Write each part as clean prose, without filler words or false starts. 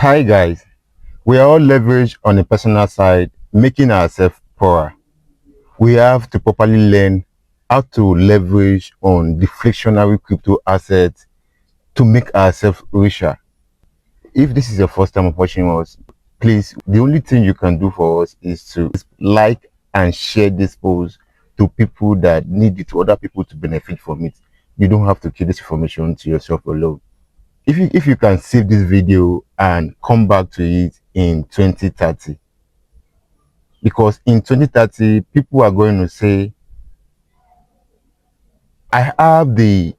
Hi guys, we are all leveraged on the personal side, making ourselves poorer. We have to properly learn how to leverage on deflationary crypto assets to make ourselves richer. If this is your first time of watching us, please, the only thing you can do for us is to like and share this post to people that need it, to other people to benefit from it. You don't have to keep this information to yourself alone. If you can save this video and come back to it in 2030, because in 2030 people are going to say, I have the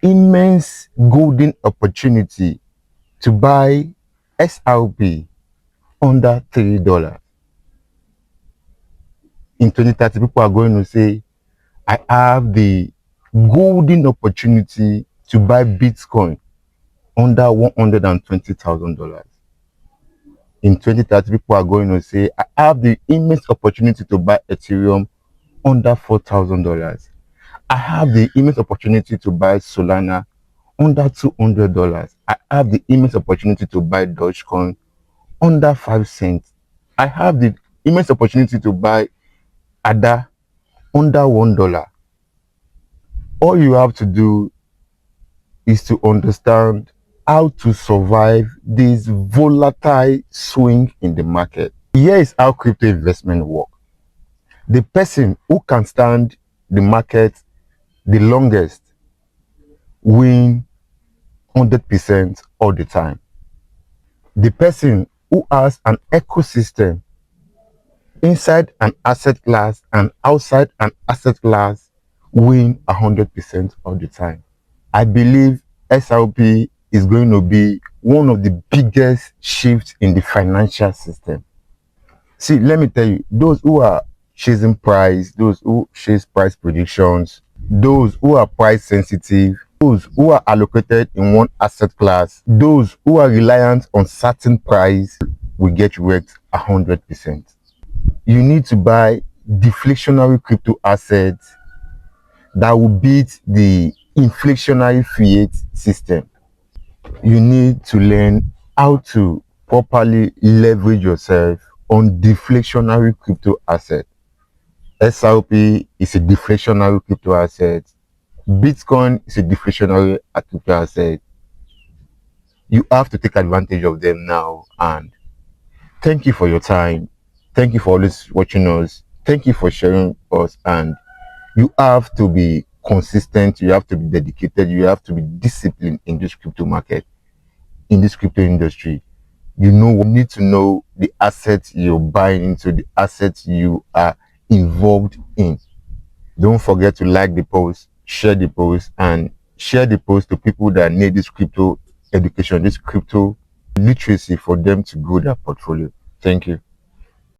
immense golden opportunity to buy SRP under $3. In 2030 people are going to say, I have the golden opportunity to buy Bitcoin under $120,000. In 2030 people are going to say, I have the immense opportunity to buy Ethereum under $4,000. I have the immense opportunity to buy Solana under $200. I have the immense opportunity to buy Dogecoin under 5 cents. I have the immense opportunity to buy ADA under $1. All you have to do is to understand how to survive this volatile swing in the market. Here is how crypto investment works. The person who can stand the market the longest win 100% all the time. The person who has an ecosystem inside an asset class and outside an asset class win 100% all the time. I believe SRP is going to be one of the biggest shifts in the financial system. See, let me tell you, those who are chasing price, those who chase price predictions, those who are price sensitive, those who are allocated in one asset class, those who are reliant on certain price will get wrecked 100%. You need to buy deflationary crypto assets that will beat the inflationary fiat system. You need to learn how to properly leverage yourself on deflationary crypto asset. SRP is a deflationary crypto asset. Bitcoin is a deflationary crypto asset. You have to take advantage of them now. And thank you for your time. Thank you for always watching us. Thank you for sharing us. And you have to be consistent. You have to be dedicated. You have to be disciplined in this crypto market, in this crypto industry. You need to know the assets you're buying into, the assets you are involved in. Don't forget to like the post, share the post, and share the post to people that need this crypto education, this crypto literacy for them to grow their portfolio. Thank you.